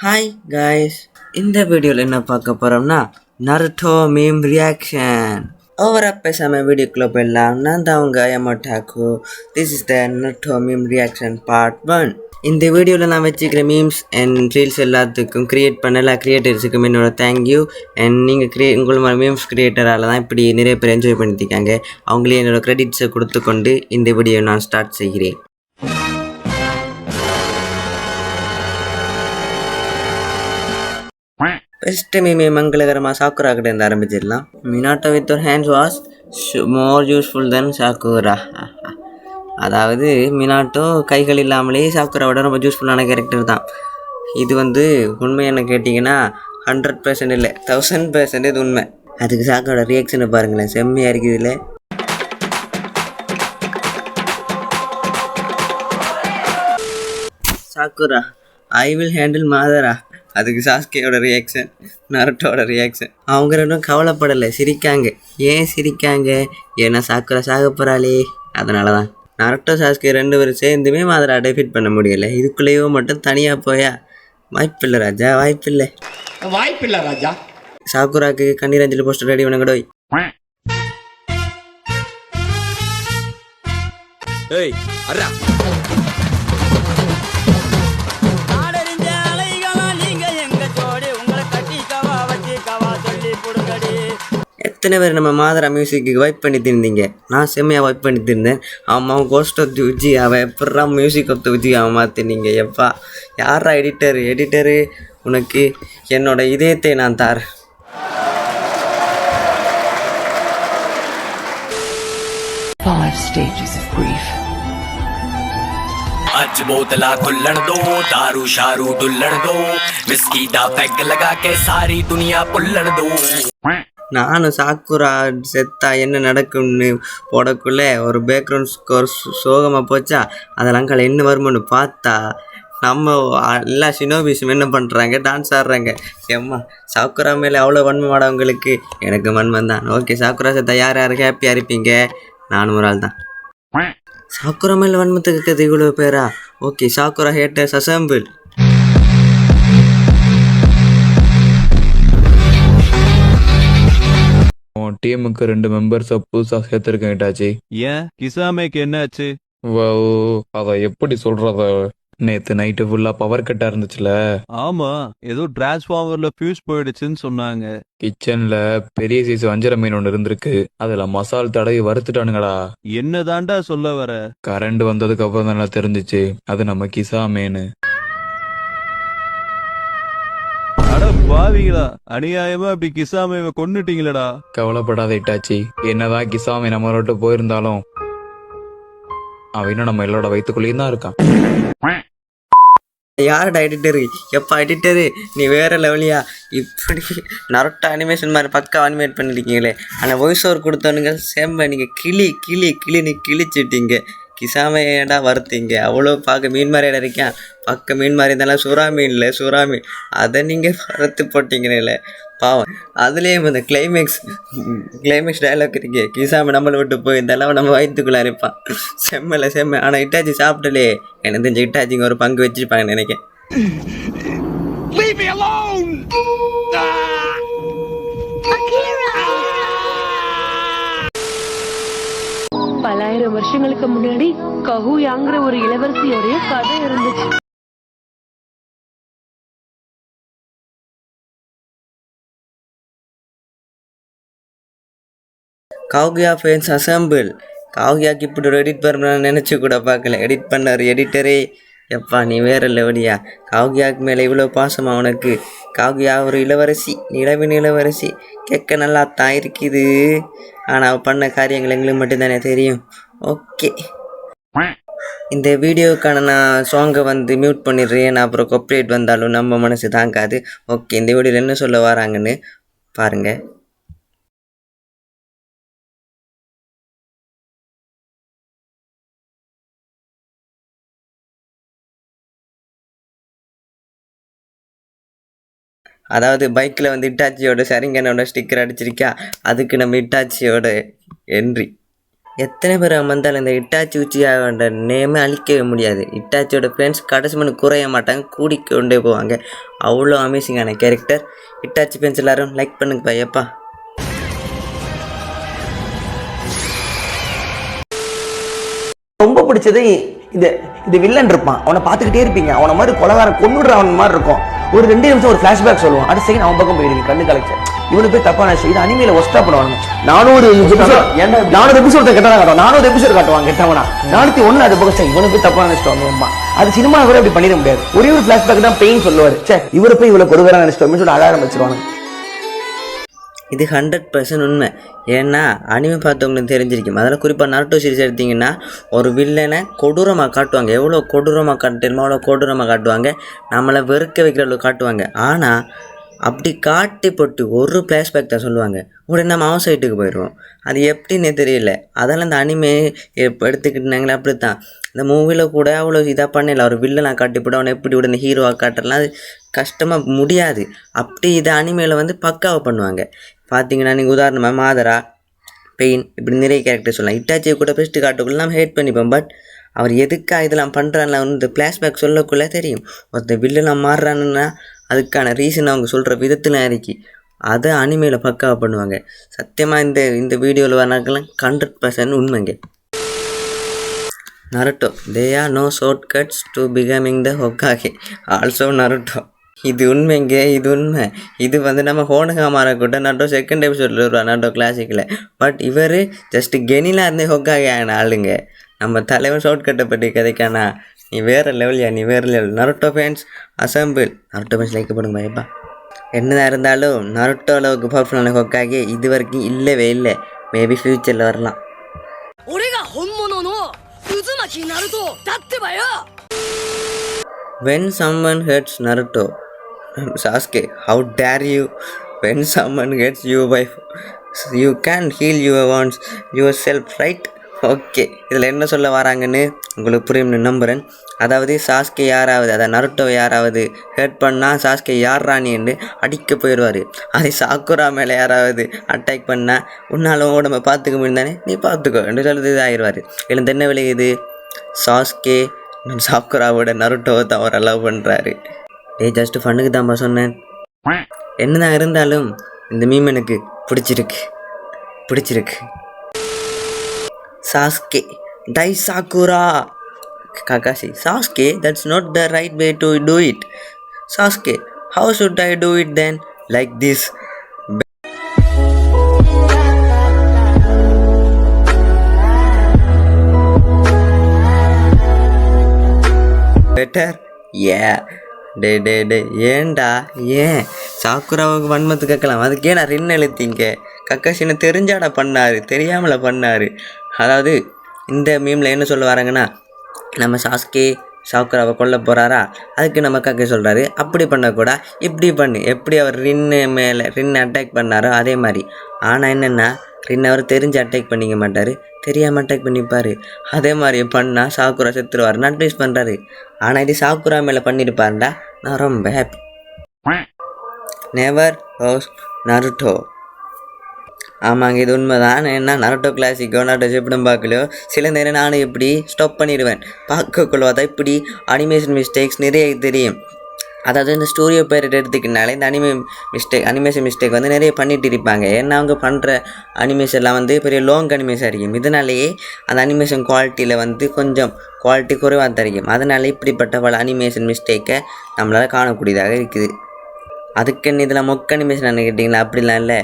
Hi guys, இந்த வீடியோவில் என்ன பார்க்க போகிறோம்னா நருட்டோ மீம் ரியாக்ஷன். ஓவராக பேசாமல் வீடியோக்குள்ளே போயிடலாம். நான் தான் அவங்க யமோட்டாக்கு. This is the Naruto meme reaction part 1. இந்த வீடியோவில் நான் வச்சுக்கிற மீம்ஸ் அண்ட் ரீல்ஸ் எல்லாத்துக்கும் க்ரியேட் பண்ண எல்லா க்ரியேட்டர்ஸுக்கும் என்னோட தேங்க்யூ. அண்ட் நீங்கள் உங்களோட மீம்ஸ் க்ரியேட்டரால் தான் இப்படி நிறைய பேர் என்ஜாய் பண்ணியிருக்காங்க. அவங்களே என்னோட க்ரெடிட்ஸை கொடுத்துக்கொண்டு இந்த வீடியோ நான் ஸ்டார்ட் செய்கிறேன். ஃபஸ்ட்டு மீமே மங்களகரமாக சாக்குரா கிட்ட இருந்து ஆரம்பிச்சிடலாம். மினாட்டோ வித் ஒரு ஹேண்ட்ஸ் வாஷ் மோர் யூஸ்ஃபுல் தென் சாக்குரா. அதாவது மினாட்டோ கைகள் இல்லாமலே சாக்குராவோட ரொம்ப யூஸ்ஃபுல்லான கேரக்டர் தான். இது உண்மை என்ன கேட்டிங்கன்னா 100% இல்லை, 1000% இது உண்மை. அதுக்கு சாக்குரோட ரியாக்ஷனை பாருங்களேன், செம்மையாக இருக்குது. இல்லை சாக்குரா ஐ வில் ஹேண்டில் மாதரா. அதுக்கு சாஸ்கேயோட ரியாக்ஷன், நருட்டோட ரியாக்ஷன். அவங்க ரெண்டும் கவலைப்படலை, சிரிக்காங்க. ஏன் சிரிக்காங்க? ஏன்னா சாக்குரா சாக போகிறாளே, அதனால தான். நருட்டோ சாஸ்கே ரெண்டு பேரும் சேர்ந்துமே மாதரா டெஃபிட் பண்ண முடியலை. இதுக்குள்ளேயோ மட்டும் தனியாக போயா? வாய்ப்பில்லை ராஜா, வாய்ப்பில்லை, வாய்ப்பில்லை ராஜா. சாக்குராக்கு கண்ணீர் அஞ்சலி போஸ்டர் ரெடி பண்ண எத்தனை பேர் நம்ம மாதரா மியூசிக்கு வைப் பண்ணி திருந்தீங்க? நான் செம்மையாக வைப் பண்ணி திருந்தேன். அவன் கோஸ்ட் ஆஃப் தி விஜி, அவன் எப்படா மியூசிக் ஆஃப் தி விஜி அவன் மாற்றினீங்க? எப்பா யாரா எடிட்டரு? உனக்கு என்னோட இதயத்தை நான் தார். ਅੱਜ ਬੋਤਲਾ ਖੁੱਲਣ ਦੋ, दारू शारू डुੱਲਣ ਦੋ, विस्की ਦਾ ਪੈਗ ਲਗਾ ਕੇ ਸਾਰੀ ਦੁਨੀਆ ਭੁੱਲਣ ਦੋ. நானும் சாக்குரா செத்தா என்ன நடக்கும்னு போடக்குள்ள ஒரு பேக்ரவுண்ட் ஸ்கோர் சோகமாக போச்சா. அதெல்லாம் கலை என்ன வருமானு பார்த்தா நம்ம எல்லா ஷினோபிஸும் என்ன பண்ணுறாங்க, டான்ஸ் ஆடுறாங்க. ஏம்மா சாக்குரா மேலே அவ்வளோ வன்மை மாடவங்களுக்கு எனக்கு வன்மம் தான். ஓகே, சாக்குரா செத்தா யார் ஹாப்பியாக இருப்பீங்க? நானும் ஒரு ஆள் தான். சாக்குரா மேலே வன்மத்துக்கு இவ்வளோ பேரா? Okay, Sakura haters assemble. டீமுக்கு 2 மெம்பர்ஸை புதுசா சேர்த்திருக்கேன் இட்டாச்சி. ஏன் கிசாமேக்கு என்ன ஆச்சு? அத எப்படி சொல்றத? நேத்து நைட்டு ஃபுல்லா பவர் கட்டா இருந்துச்சுல. ஆமா, ஏதோ டிரான்ஸ்ஃபார்மர்ல ஃபியூஸ் போயிடுச்சுன்னு சொன்னாங்க. கிச்சன்ல பெரிய சைஸ் வஞ்சர மீன் ஒன்று இருந்திருக்கு. அதுல மசால் தடவி வறுத்துட்டானுங்கடா. என்னதான்டா சொல்ல வர? கரண்ட் வந்ததுக்கு அப்புறம் தான் தெரிஞ்சிச்சு அது நம்ம கிசாமேனு. அட பாவிங்களா, அநியாயமா இப்படி கிசாமேவை கொன்னுட்டீங்களடா. கவலைப்படாத இட்டாச்சி, என்னதான் கிசாமே நம்ம விட்டு போயிருந்தாலும் அவன் இன்னும் நம்ம எல்லோட வயிற்றுக்குள்ளேயும் தான் இருக்கான். யாரோட எடிட்டரு? எப்பா எடிட்டரு, நீ வேற லெவலியா? இப்படி நருட்டோ அனிமேஷன் மாதிரி பக்கா அனிமேட் பண்ணிருக்கீங்களே. ஆனால் வாய்ஸ் ஓவர் கொடுத்தவனுங்க செம்ம. நீங்கள் கிளின்னு கிழிச்சிட்டீங்க. கிசாமையடா வறுத்தீங்க. அவ்வளோ பார்க்க மீன் மாதிரியாட இருக்கான். பக்க மீன் மாதிரி இருந்தாலும் சுறா மீன் அதை நீங்கள் வறுத்து போட்டிங்களே பாவம். அதுலேயும் இந்த கிளைமேக்ஸ் டைலாக் இருக்கே, கிசாம நம்மளை விட்டு போயிருந்தாலும் நம்ம வயிற்றுக்குள்ளே இருப்பான். செம்ம. ஆனால் இட்டாச்சி சாப்பிடலே. எனக்கு தெரிஞ்ச இட்டாச்சிங்க ஒரு பங்கு வச்சுருப்பாங்கன்னு நினைக்கிறேன். பலாயிரம் வருஷங்களுக்கு முன்னாடி கஹூயாங்கிற ஒரு இளவரசியோடைய கதை இருந்துச்சு. Kavya fans assemble. காவ்யாக்கு இப்படி ஒரு எடிட் பண்ண நினச்சி கூட பார்க்கல. எடிட் பண்ணார் எடிட்டரே. எப்பா நீ வேற லெவலியா? காவ்யாவுக்கு மேலே இவ்வளோ பாசமாக உனக்கு? காவ்யா ஒரு இளவரசி, நிலவின் இளவரசி. கேட்க நல்லா தான் இருக்குது. ஆனால் அவள் பண்ண காரியங்கள் எங்களுக்கு மட்டும்தானே தெரியும். ஓகே, இந்த வீடியோவுக்கான நான் சாங்கை மியூட் பண்ணிடுறேன். நான் அப்புறம் காப்பிரைட் வந்தாலும் நம்ம மனசு தாங்காது. ஓகே, இந்த வீடியோவில் என்ன சொல்ல வராங்கன்னு பாருங்கள். அதாவது பைக்கில் இட்டாச்சியோட சரிங்கனோட ஸ்டிக்கர் அடிச்சிருக்கா. அதுக்கு நம்ம இட்டாச்சியோட என்ட்ரி. எத்தனை பேர் வந்தாலும் இந்த இட்டாச்சி உச்சியாகன்ற நேமே அழிக்கவே முடியாது. இட்டாச்சியோட ஃப்ரெண்ட்ஸ் கடைசி மணி குறைய மாட்டாங்க, கூடிக்கொண்டே போவாங்க. அவ்வளோ அமேசிங்கான கேரக்டர். இட்டாச்சி ஃப்ரெண்ட்ஸ் எல்லாரும் லைக் பண்ணுங்க பையப்பா. ரொம்ப பிடிச்சது இந்த வில்லன் இருப்பான், அவனை பார்த்துக்கிட்டே இருப்பீங்க. அவனை மாதிரி கொலகாரம் கொண்டுடுறவன் மாதிரி இருக்கும். ஒரு 2 நிமிஷம் ஒரு ஃபிளாஷ்பேக் சொல்லுவான், அடுத்த செகண்ட் அவன் பக்கம் போயிருவீங்க. கண்ணு கலெக்ஷன் இவனுக்கு போய் தப்பான விஷயம். இது அனிமையில ஒஸ்டா பண்ணுவாங்க. 400 எபிசோட் கெட்டவனா காட்டுவான், 400 எபிசோட் காட்டுவாங்க கெட்டவனா. 401 அது பக்கம் இவனுக்கு போய் தப்பான நினைச்சிட்டு அது சினிமா கூட அப்படி பண்ணிட முடியாது. ஒரே ஒரு ஃபிளாஷ்பேக் தான் பெயின் சொல்லுவாரு, சே இவரை போய் இவ்வளவு கொடுக்குறான்னு நினைச்சிட்டு சொல்லி அழ ஆரம்பிச்சிருவாங்க. இது 100% உண்மை. ஏன்னா அனிமே பார்த்தவங்களுக்கு தெரிஞ்சிருக்கும். அதில் குறிப்பாக நருட்டோ சீரிஸ் எடுத்திங்கன்னா ஒரு வில்லனை கொடூரமாக காட்டுவாங்க. எவ்வளோ கொடூரமாக காட்டுமோ அவ்வளோ கொடூரமாக காட்டுவாங்க, நம்மளை வெறுக்க வைக்கிற அளவு காட்டுவாங்க. ஆனால் அப்படி காட்டி போட்டு ஒரு ஃப்ளாஷ்பேக் தான் சொல்லுவாங்க, உடனே நம்ம அவன் சைட்டுக்கு போயிடுவோம். அது எப்படின்னே தெரியல. அதெல்லாம் இந்த அனிமே எடுத்துக்கிட்டாங்களே அப்படி தான். இந்த மூவியில் கூட அவ்வளோ இதாக பண்ணல. ஒரு வில்லனை காட்டி போட்டு அவனை எப்படி உடனே ஹீரோவாக காட்டுறலாம் அது கஷ்டமாக முடியாது. அப்படி இதை அனிமேயில் வந்து பக்காவை பண்ணுவாங்க. பார்த்தீங்கன்னா நீங்கள் உதாரணமாக மாதரா, பெயின், இப்படி நிறைய கேரக்டர் சொல்லலாம். இட்டாச்சியை கூட ஃபஸ்ட்டு காட்டுக்குள்ள நம்ம ஹேட் பண்ணிப்போம். பட் அவர் எதுக்காக இதெல்லாம் பண்ணுறான்ல இந்த ஃப்ளாஷ்பேக் சொல்லக்குள்ளே தெரியும். ஒருத்தர் வில்லனை மாறுறானுன்னா அதுக்கான ரீசன் அவங்க சொல்கிற விதத்தில் இறக்கி அதை அனிமையில் பக்காவை பண்ணுவாங்க. சத்தியமாக இந்த வீடியோவில் வரனாக்கெல்லாம் 100% உண்மைங்க. Naruto, they are no shortcuts to becoming the Hokage. Also Naruto. இது உண்மைங்க, இது உண்மை. இது வந்து நம்ம ஹோனகாமார கூட நருட்டோ செகண்ட் எபிசோடில் வருவார் நருட்டோ கிளாசிக்கில். பட் இவர் ஜஸ்ட் கெனிலாக இருந்து ஹொக்காகே ஆன ஆளுங்க. நம்ம தலைவன் ஷார்ட்கட்டை பற்றி கதைக்கானா நீ வேறு லெவல்யா, நீ வேறு level. Naruto fans assemble. Naruto fans like பண்ணுங்க பயப்பா. என்னதான் இருந்தாலும் நருட்டோ அளவுக்கு பர்ஃபெக்டான ஹொக்காகே இது வரைக்கும் இல்லவே இல்லை. மேபி ஃப்யூச்சரில் வரலாம். When someone hurts Naruto, Sasuke, how dare you? When someone hurts you by, you can heal your wounds yourself, right? Okay, இதில் என்ன சொல்ல வராங்கன்னு உங்களுக்கு புரியும்னு நம்புகிறேன். அதாவது சாஸ்கே யாராவது, அதாவது நருட்டோவை யாராவது ஹர்ட் பண்ணால் சாஸ்கே யார் ராணின்னு அடிக்க போயிடுவார். அதே சாக்குரா மேலே யாராவது அட்டாக் பண்ணால் உன்னால் உடம்ப பார்த்துக்க முடியுந்தானே நீ பார்த்துக்கோ என்று சொல்லுறது இதாகிடுவார். இல்லை என்ன விளையுது, சாஸ்கே சாக்குராவோட நருட்டோவை தான் அவர் அலோவ் பண்ணுறாரு. ஜஸ்ட் ஃபண்ணுக்கு தான்ப்பா சொன்னேன். என்னதான் இருந்தாலும் இந்த மீம் எனக்கு பிடிச்சிருக்கு. Sasuke, die Sakura. Kakashi, Sasuke, that's not the right way to do it. Sasuke, how should I do it then? Like this. Better? Yeah. டே ஏன்டா, ஏன் சாக்குராவுக்கு வன்மத்து கேட்கலாம், அதுக்கே நான் ரின் எழுத்திங்க. கக்காஷின்னு தெரிஞ்சாடா பண்ணார், தெரியாமல பண்ணார். அதாவது இந்த மீமில் என்ன சொல்ல வராங்கன்னா, நம்ம சாஸ்கே சாக்குராவை கொல்ல போகிறாரா, அதுக்கு நம்ம கக்கை சொல்கிறாரு அப்படி பண்ணக்கூட இப்படி பண்ணு. எப்படி அவர் ரின் அட்டாக் பண்ணாரோ அதே மாதிரி. ஆனால் என்னென்னா ரின் அவர் தெரிஞ்சு அட்டாக் பண்ணிக்க மாட்டார், தெரியாமல் அட்டாக் பண்ணிப்பார். அதே மாதிரி பண்ணால் சாக்குரா செத்துருவாருன்னு அட்வைஸ் பண்ணுறாரு. ஆனால் இது சாக்குரா மேலே பண்ணியிருப்பாருண்டா நான் ரொம்ப ஹாப்பி. Never hose Naruto. ஆமாங்க, இது உண்மை தான். என்ன நருட்டோ கிளாசிக்கோ நருட்டோ எப்படின்னு பார்க்கலையோ சில நேரம் நானும் இப்படி ஸ்டாப் பண்ணிடுவேன். பார்க்கக்குள்ளதான் இப்படி அனிமேஷன் மிஸ்டேக்ஸ் நிறைய தெரியும். அதாவது இந்த ஸ்டோரியோ பேர் எடுத்துக்கினாலே இந்த அனிமேஷன் மிஸ்டேக் வந்து நிறைய பண்ணிகிட்டு இருப்பாங்க. ஏன்னா அவங்க பண்ணுற அனிமேஷன்லாம் வந்து பெரிய லாங் அனிமேஷன் இருக்கும். இதனாலேயே அந்த அனிமேஷன் குவாலிட்டியில் வந்து கொஞ்சம் குவாலிட்டி குறைவாக தெரியும். அதனால இப்படிப்பட்ட பல அனிமேஷன் மிஸ்டேக்கை நம்மளால் காணக்கூடியதாக இருக்குது. அதுக்குன்னு இதில் மொக்க அனிமேஷன் கேட்டிங்களா, அப்படிலாம் இல்லை.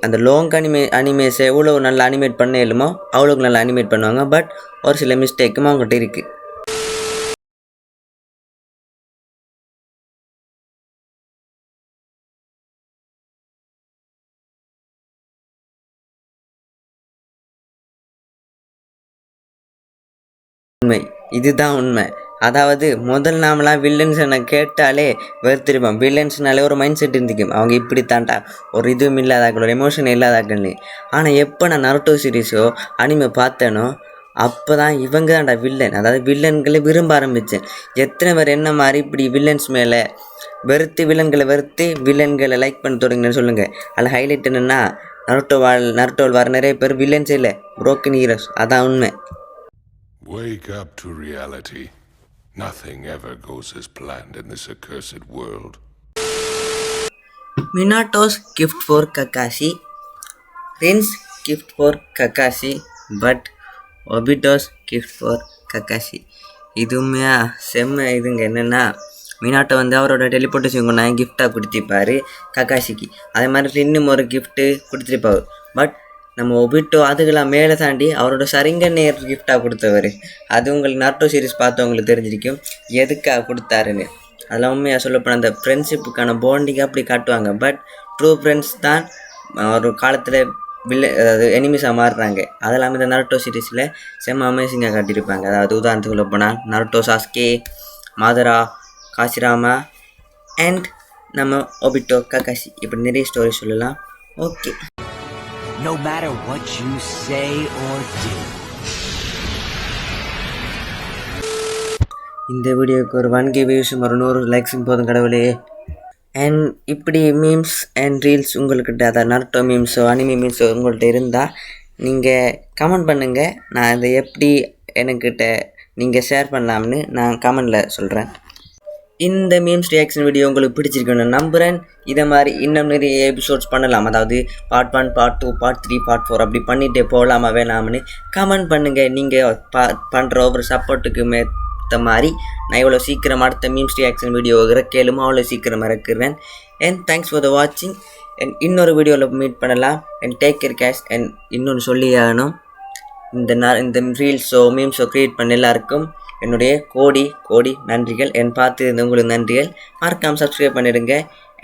அந்த லாங் அனிமேஷன் எவ்வளோ நல்லா அனிமேட் பண்ண இயலுமோ அவ்வளோக்கு நல்லா அனிமேட் பண்ணுவாங்க. பட் ஒரு சில மிஸ்டேக்கும் அவங்ககிட்ட இருக்குது. உண்மை, இதுதான் உண்மை. அதாவது முதல் நாமெல்லாம் வில்லன்ஸை கேட்டாலே வெறுத்திருப்போம். வில்லன்ஸ்னாலே ஒரு மைண்ட் செட் இருந்துக்கும், அவங்க இப்படி தாண்டா ஒரு இதுவும் இல்லாதாக்கள், ஒரு எமோஷன் இல்லாதாக்கள்னு. ஆனால் எப்போ நான் நருட்டோ சீரீஸோ அனிமே பார்த்தேனோ அப்போ தான் இவங்க தான்டா வில்லன். அதாவது வில்லன்களை விரும்ப ஆரம்பித்தேன். எத்தனை பேர் என்ன மாதிரி இப்படி வில்லன்ஸ் மேலே வில்லன்களை லைக் பண்ண தொடங்கினு சொல்லுங்கள். அதில் ஹைலைட் என்னென்னா நருட்டோவில் வர நிறைய பேர் வில்லன்ஸே இல்லை, புரோக்கன் ஹீரோஸ். அதான் உண்மை. Wake up to reality. Nothing ever goes as planned in this accursed world. Minato's gift for Kakashi, Rin's gift for Kakashi, but Obito's gift for Kakashi. இதுவுமே செம்ம. இதுங்க என்னென்னா, மினாட்டோ வந்து அவரோட டெலிபோர்ட்டேஷன் கொண்டாங்க கிஃப்டாக கொடுத்திருப்பார் கக்காஷிக்கு. அதே மாதிரி ரின்னும் ஒரு கிஃப்ட்டு கொடுத்துருப்பார். பட் நம்ம ஒபிட்டோ அதுக்கெல்லாம் மேலே தாண்டி அவரோட சரிங்கன்னேர் கிஃப்டாக கொடுத்தவர். அது உங்களுக்கு நாட்டோ சீரிஸ் பார்த்தவங்களுக்கு தெரிஞ்சிருக்கும் எதுக்காக கொடுத்தாருன்னு. அதெல்லாம் உண்மையாக சொல்லப்போனால் அந்த ஃப்ரெண்ட்ஷிப்புக்கான பாண்டிங் அப்படி காட்டுவாங்க. பட் ட்ரூ ஃப்ரெண்ட்ஸ் தான் ஒரு காலத்தில் அதாவது எனிமிஸாக மாறுறாங்க. அதெல்லாமே இந்த நருட்டோ சீரீஸில் செம்ம அமேசிங்காக காட்டியிருப்பாங்க. அதாவது உதாரணத்துக்கு சொல்ல போனால் நருட்டோ சாஸ்கே, மாதரா, காசிராமா அண்ட் நம்ம ஒபிட்டோ, கக்காஷி, இப்படி நிறைய ஸ்டோரி சொல்லலாம். Okay, No matter what you say or do. இந்த வீடியோவுக்கு ஒரு 1K வியூஸும் ஒரு 100 லைக்ஸும் போதும் கடவுளே. அண்ட் இப்படி மீம்ஸ் அண்ட் ரீல்ஸ் உங்கள்கிட்ட, அதாவது நருட்டோ மீம்ஸோ அனிமி மீம்ஸோ உங்கள்கிட்ட இருந்தால் நீங்கள் கமெண்ட் பண்ணுங்கள். நான் இதை எப்படி எனக்கிட்ட நீங்கள் ஷேர் பண்ணலாம்னு நான் கமெண்டில் சொல்கிறேன். இந்த மீம்ஸ் ரியாக்ஷன் வீடியோ உங்களுக்கு பிடிச்சிருக்குன்னு நம்புகிறேன். இதை மாதிரி இன்னும் நிறைய எபிசோட்ஸ் பண்ணலாம். அதாவது பார்ட் 1, பார்ட் 2, பார்ட் 3, பார்ட் 4 அப்படி பண்ணிகிட்டே போகலாமா வேணாம்னு கமெண்ட் பண்ணுங்கள். நீங்கள் பண்ணுற ஒவ்வொரு சப்போர்ட்டுக்கு மேற்ற மாதிரி நான் இவ்வளோ சீக்கிரம் அடுத்த மீம்ஸ் ரியாக்ஷன் வீடியோ இறக்கலும் அவ்வளோ சீக்கிரம் இறக்குறேன். அண்ட் தேங்க்ஸ் ஃபார் த வாட்சிங். அண்ட் இன்னொரு வீடியோவில் மீட் பண்ணலாம். And take care cash. And இன்னொன்று சொல்லி ஆகணும், இந்த ரீல்ஸோ மீம்ஸோ க்ரியேட் பண்ண எல்லாருக்கும் என்னுடைய கோடி நன்றிகள். பார்த்து இருந்த உங்களுக்கு நன்றிகள். மறக்காமல் சப்ஸ்கிரைப் பண்ணிடுங்க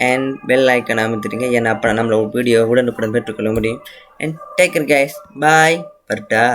அண்ட் பெல் ஐக்கன் அமைத்துடுங்க. ஏன்னா அப்போ நம்மளோட வீடியோ உடனுக்குடன் பெற்றுக்கொள்ள முடியும். And take care guys. Bye. பர்டா.